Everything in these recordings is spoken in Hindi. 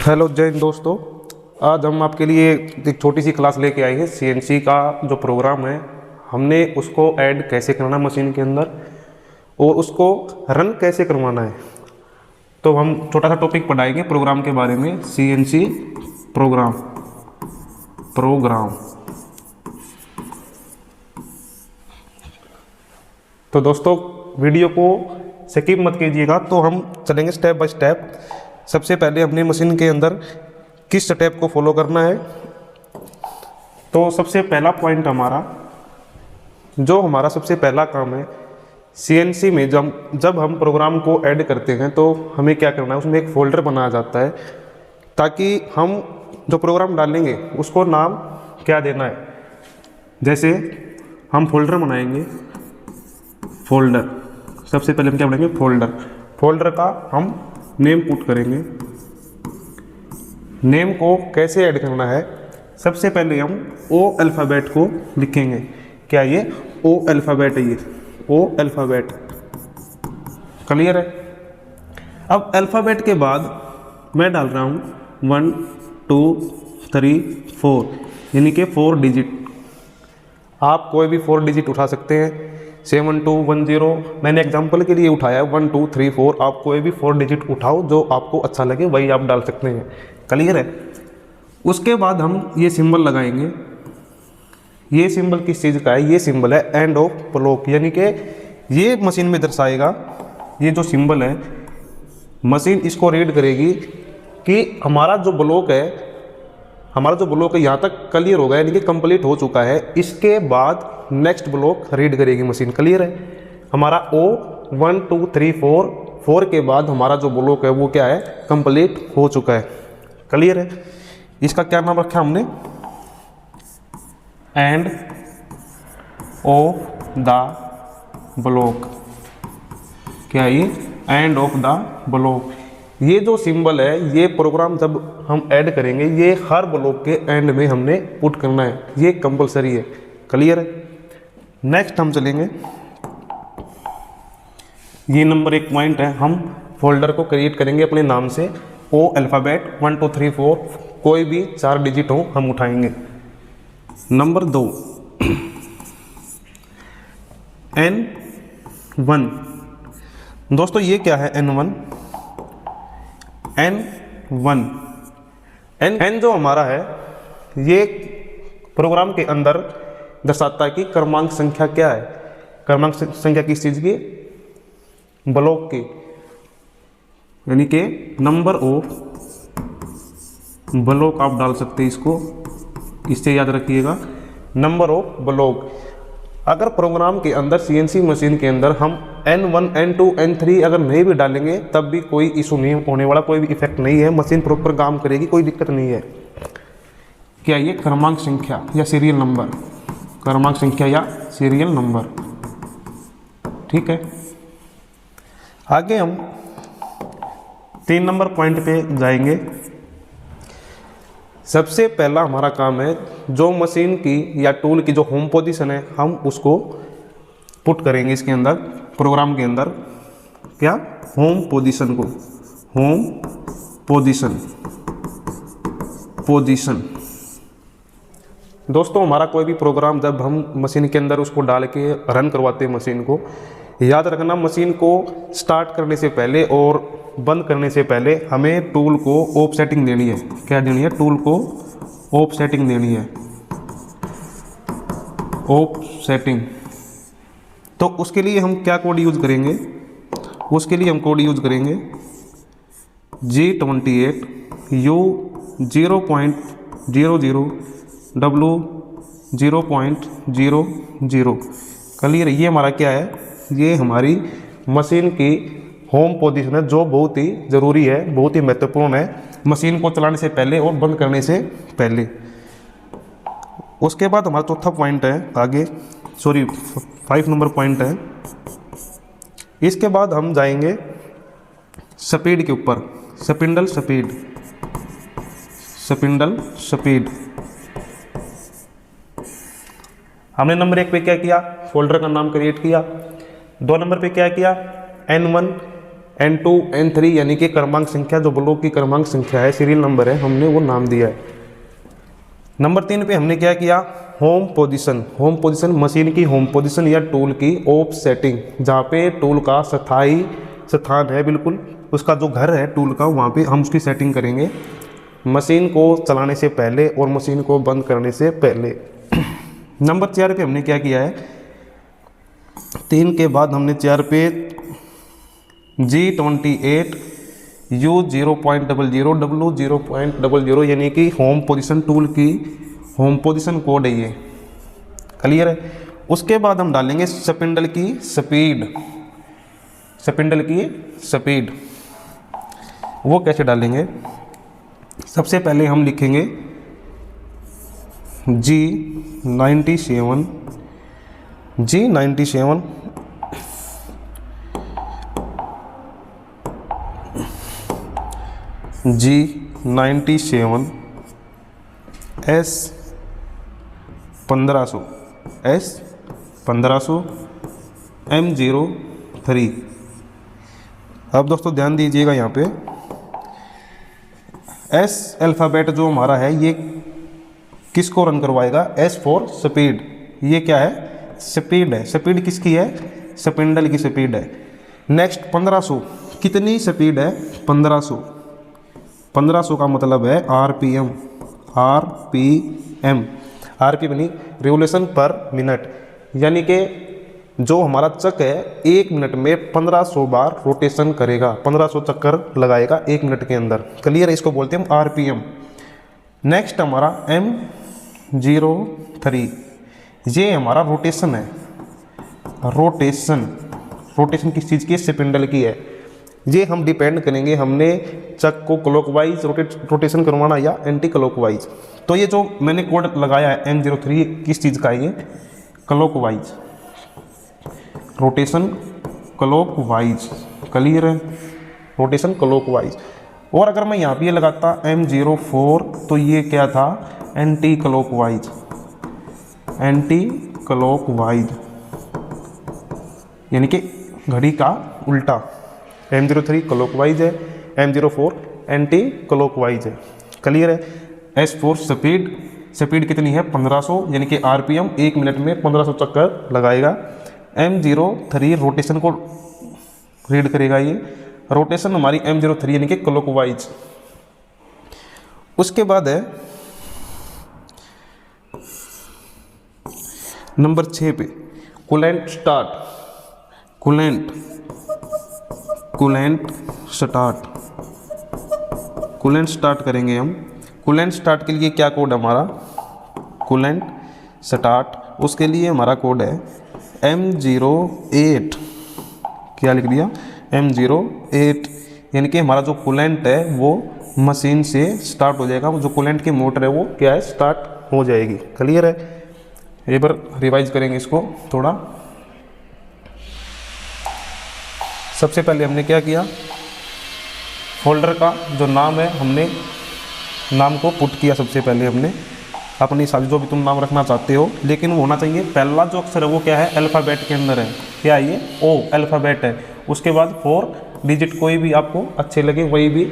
हेलो जय हिंद दोस्तों। आज हम आपके लिए एक छोटी सी क्लास लेके आए हैं। सीएनसी का जो प्रोग्राम है हमने उसको ऐड कैसे करना है मशीन के अंदर और उसको रन कैसे करवाना है। तो हम छोटा सा टॉपिक पढ़ाएंगे प्रोग्राम के बारे में। सीएनसी प्रोग्राम तो दोस्तों वीडियो को स्किप मत कीजिएगा। तो हम चलेंगे स्टेप बाय स्टेप। सबसे पहले अपनी मशीन के अंदर किस स्टेप को फॉलो करना है। तो सबसे पहला पॉइंट हमारा सबसे पहला काम है सीएनसी में जब हम प्रोग्राम को ऐड करते हैं तो हमें क्या करना है, उसमें एक फ़ोल्डर बनाया जाता है ताकि हम जो प्रोग्राम डालेंगे उसको नाम क्या देना है। जैसे हम फोल्डर बनाएंगे, फोल्डर सबसे पहले हम क्या बनाएंगे, फोल्डर का हम नेम पुट करेंगे। नेम को कैसे ऐड करना है, सबसे पहले हम ओ अल्फ़ाबेट को लिखेंगे। क्या ये ओ अल्फ़ाबेट है, ये ओ अल्फ़ाबेट क्लियर है। अब अल्फ़ाबेट के बाद मैं डाल रहा हूँ 1 2 3 4 यानी कि 4 डिजिट। आप कोई भी 4 डिजिट उठा सकते हैं, 7 2 1 0। मैंने एग्जांपल के लिए उठाया 1 2 3 4। आप कोई भी 4 डिजिट उठाओ जो आपको अच्छा लगे वही आप डाल सकते हैं। क्लियर है। उसके बाद हम ये सिंबल लगाएंगे। ये सिंबल किस चीज़ का है, ये सिंबल है एंड ऑफ ब्लॉक, यानी कि ये मशीन में दर्शाएगा। ये जो सिंबल है मशीन इसको रीड करेगी कि हमारा जो ब्लॉक है यहाँ तक क्लियर होगा, यानी कि कंप्लीट हो चुका है। इसके बाद नेक्स्ट ब्लॉक रीड करेगी मशीन। क्लियर है। हमारा ओ 1 2 3 4 के बाद हमारा जो ब्लॉक है वो क्या है, कंप्लीट हो चुका है। क्लियर है। इसका क्या नाम रखा हमने, एंड ऑफ द ब्लॉक। क्या ये एंड ऑफ द ब्लॉक। ये जो सिंबल है ये प्रोग्राम जब हम ऐड करेंगे ये हर ब्लॉक के एंड में हमने पुट करना है, ये कंपलसरी है। क्लियर है। नेक्स्ट हम चलेंगे, ये नंबर 1 पॉइंट है। हम फोल्डर को क्रिएट करेंगे अपने नाम से। ओ अल्फ़ाबेट 1 2 3 4 कोई भी 4 डिजिट हो हम उठाएंगे। Number 2 N1। दोस्तों ये क्या है N1 N जो हमारा है ये प्रोग्राम के अंदर दर्शाता है कि क्रमांक संख्या क्या है। क्रमांक संख्या किस चीज़ की, ब्लॉक की, यानी कि नंबर ऑफ ब्लॉक आप डाल सकते हैं। इसको इससे याद रखिएगा, नंबर ऑफ ब्लॉक। अगर प्रोग्राम के अंदर सीएनसी मशीन के अंदर हम N1 N2 N3 अगर नहीं भी डालेंगे तब भी कोई इशू नहीं होने वाला, कोई भी इफेक्ट नहीं है। मशीन प्रॉपर काम करेगी, कोई दिक्कत नहीं है। क्या ये क्रमांक संख्या या सीरियल नंबर, क्रमांक संख्या या सीरियल नंबर। ठीक है। आगे हम 3 नंबर पॉइंट पे जाएंगे। सबसे पहला हमारा काम है जो मशीन की या टूल की जो होम पोजीशन है हम उसको पुट करेंगे इसके अंदर, प्रोग्राम के अंदर। क्या, होम पोजीशन को, होम पोजीशन। दोस्तों हमारा कोई भी प्रोग्राम जब हम मशीन के अंदर उसको डाल के रन करवाते हैं मशीन को, याद रखना मशीन को स्टार्ट करने से पहले और बंद करने से पहले हमें टूल को ऑफ सेटिंग देनी है। क्या देनी है, टूल को ऑफ सेटिंग देनी है, ऑफ सेटिंग। तो उसके लिए हम क्या कोड यूज़ करेंगे, उसके लिए हम कोड यूज़ करेंगे G28 U 0.00 W 0.00। क्लियर। ये हमारा क्या है, ये हमारी मशीन की होम पोजीशन है जो बहुत ही ज़रूरी है, बहुत ही महत्वपूर्ण है मशीन को चलाने से पहले और बंद करने से पहले। उसके बाद हमारा चौथा पॉइंट है आगे, 5 नंबर पॉइंट है। इसके बाद हम जाएंगे स्पीड के ऊपर, स्पिंडल स्पीड। हमने नंबर 1 पे क्या किया, फोल्डर का नाम क्रिएट किया। 2 नंबर पे क्या किया, N1 N2 N3 यानी कि क्रमांक संख्या, जो ब्लॉक की क्रमांक संख्या है, सीरियल नंबर है, हमने वो नाम दिया है। नंबर 3 पे हमने क्या किया, home position. Home position machine की होम पोजीशन या टूल की ऑफ सेटिंग, जहाँ पे टूल का स्थायी स्थान है, बिल्कुल उसका जो घर है टूल का, वहाँ पे हम उसकी सेटिंग करेंगे मशीन को चलाने से पहले और मशीन को बंद करने से पहले। नंबर 4 पे हमने क्या किया है, 3 के बाद हमने 4 पे G28 U 0.00 W 0.00 यानी कि होम पोजीशन टूल की होम पोजीशन कोड है ये, क्लियर है। उसके बाद हम डालेंगे स्पिंडल की स्पीड। स्पिंडल की स्पीड वो कैसे डालेंगे, सबसे पहले हम लिखेंगे G97 G97 S1500 M03। अब दोस्तों ध्यान दीजिएगा, यहाँ पे S अल्फ़ाबेट जो हमारा है ये किसको रन करवाएगा, S फॉर स्पीड। ये क्या है, स्पीड है। स्पीड किसकी है, स्पिंडल की स्पीड है। नेक्स्ट 1500, कितनी स्पीड है, 1500। 1500 का मतलब है RPM। RPM बनी रिवोल्यूशन पर मिनट, यानी कि जो हमारा चक है 1 मिनट में 1500 बार रोटेशन करेगा, 1500 चक्कर लगाएगा 1 मिनट के अंदर, क्लियर है। इसको बोलते हैं हम RPM। नेक्स्ट हमारा M03, ये हमारा रोटेशन है। रोटेशन किस चीज़ की, स्पिंडल की है। ये हम डिपेंड करेंगे हमने चक को क्लॉकवाइज रोटेशन करवाना या एंटी क्लॉकवाइज। तो ये जो मैंने कोड लगाया है M03 किस चीज़ का है, ये क्लॉकवाइज रोटेशन, क्लॉकवाइज, क्लियर है, रोटेशन क्लॉकवाइज। और अगर मैं यहाँ पे ये लगाता M04 तो ये क्या था, एंटी क्लॉकवाइज। यानी कि घड़ी का उल्टा। M03 क्लॉकवाइज है, M04 एंटी क्लॉकवाइज है, क्लियर है। S4 स्पीड कितनी है, 1500 यानी कि RPM 1 मिनट में 1500 चक्कर लगाएगा। M03 रोटेशन को रीड करेगा, ये रोटेशन हमारी M03 यानी कि क्लॉकवाइज। उसके बाद है नंबर 6 पे कूलेंट स्टार्ट करेंगे हम। कूलेंट स्टार्ट के लिए क्या कोड है हमारा, कूलेंट स्टार्ट, उसके लिए हमारा कोड है M08। क्या लिख दिया, M08, यानी कि हमारा जो कूलेंट है वो मशीन से स्टार्ट हो जाएगा, जो कूलेंट की मोटर है वो क्या है, स्टार्ट हो जाएगी, क्लियर है। एक बार रिवाइज करेंगे इसको थोड़ा। सबसे पहले हमने क्या किया, फोल्डर का जो नाम है हमने नाम को पुट किया। सबसे पहले हमने अपनी सारी जो भी तुम नाम रखना चाहते हो, लेकिन वो होना चाहिए पहला जो अक्षर है वो क्या है, अल्फ़ाबेट के अंदर है, क्या है ये, O अल्फ़ाबेट है। उसके बाद 4 डिजिट कोई भी आपको अच्छे लगे, वही भी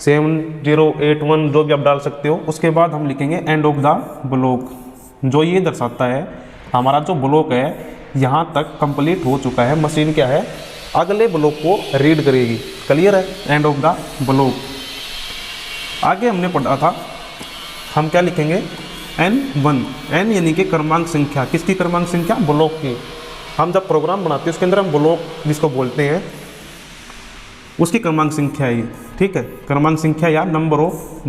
7081 जो भी आप डाल सकते हो। उसके बाद हम लिखेंगे एंड ऑफ द ब्लॉक, जो ये दर्शाता है हमारा जो ब्लॉक है यहाँ तक कंप्लीट हो चुका है, मशीन क्या है अगले ब्लॉक को रीड करेगी, क्लियर है, एंड ऑफ द ब्लॉक। आगे हमने पढ़ा था, हम क्या लिखेंगे, N1, N यानी कि क्रमांक संख्या, किसकी क्रमांक संख्या, ब्लॉक की। हम जब प्रोग्राम बनाते हैं उसके अंदर हम ब्लॉक जिसको बोलते हैं उसकी क्रमांक संख्या है, ठीक है, क्रमांक संख्या या नंबर ऑफ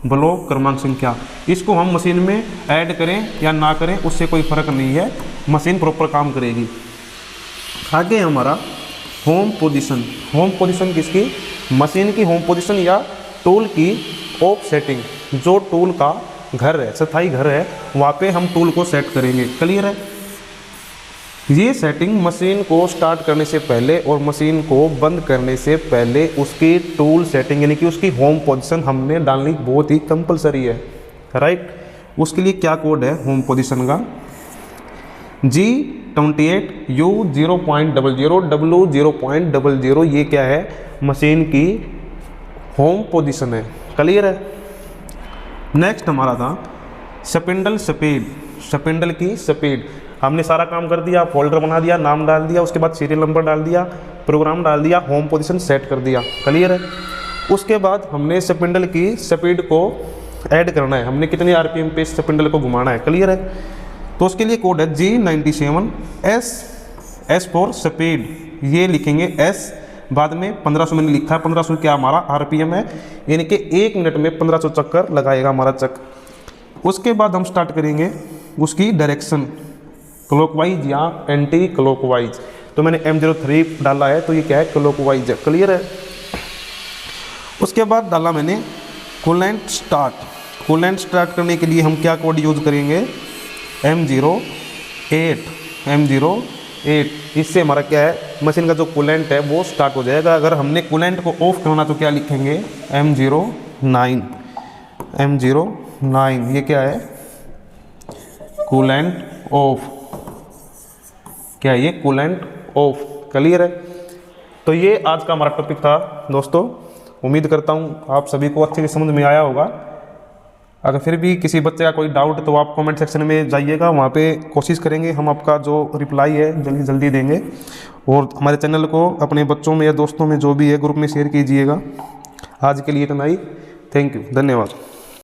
ब्लॉक क्रमांक संख्या। इसको हम मशीन में ऐड करें या ना करें उससे कोई फ़र्क नहीं है, मशीन प्रॉपर काम करेगी। आगे हमारा होम पोजीशन किसकी, मशीन की होम पोजीशन या टूल की ऑफ सेटिंग, जो टूल का घर है, स्थायी घर है, वहाँ पे हम टूल को सेट करेंगे, क्लियर है। ये सेटिंग मशीन को स्टार्ट करने से पहले और मशीन को बंद करने से पहले उसकी टूल सेटिंग यानी कि उसकी होम पोजीशन हमने डालनी बहुत ही कंपलसरी है, राइट। उसके लिए क्या कोड है होम पोजीशन का, G28 U 0.00 W 0.00 ये क्या है, मशीन की होम पोजीशन है। क्लियर है। नेक्स्ट हमारा था स्पिंडल स्पीड, स्पिंडल की स्पीड। हमने सारा काम कर दिया, फोल्डर बना दिया, नाम डाल दिया, उसके बाद सीरियल नंबर डाल दिया, प्रोग्राम डाल दिया, होम पोजीशन सेट कर दिया। क्लियर है। उसके बाद हमने स्पिंडल की स्पीड को ऐड करना है, हमने कितने आरपीएम पे स्पिंडल को घुमाना है। क्लियर है। तो उसके लिए कोड है G97 S फॉर स्पीड, ये लिखेंगे S, बाद में 1500 मैंने लिखा है, 1500 क्या हमारा आरपीएम है, यानी कि 1 मिनट में 1500 चक्कर लगाएगा हमारा चक। उसके बाद हम स्टार्ट करेंगे उसकी डायरेक्शन, क्लॉकवाइज या एंटी क्लॉकवाइज। तो मैंने M03 डाला है, तो ये क्या है, क्लॉकवाइज है। क्लियर है। उसके बाद डाला मैंने कूलेंट स्टार्ट। कूलेंट स्टार्ट करने के लिए हम क्या कोड यूज़ करेंगे, M08। इससे हमारा क्या है, मशीन का जो कूलेंट है वो स्टार्ट हो जाएगा। अगर हमने कूलेंट को ऑफ करना तो क्या लिखेंगे, M09। ये क्या है, कूलेंट ऑफ, क्या है ये, कूलेंट ऑफ। क्लियर है। तो ये आज का हमारा टॉपिक था दोस्तों। उम्मीद करता हूँ आप सभी को अच्छे से समझ में आया होगा। अगर फिर भी किसी बच्चे का कोई डाउट तो आप कमेंट सेक्शन में जाइएगा, वहाँ पे कोशिश करेंगे हम आपका जो रिप्लाई है जल्दी जल्दी देंगे। और हमारे चैनल को अपने बच्चों में या दोस्तों में जो भी है ग्रुप में शेयर कीजिएगा। आज के लिए इतना ही। थैंक यू, धन्यवाद।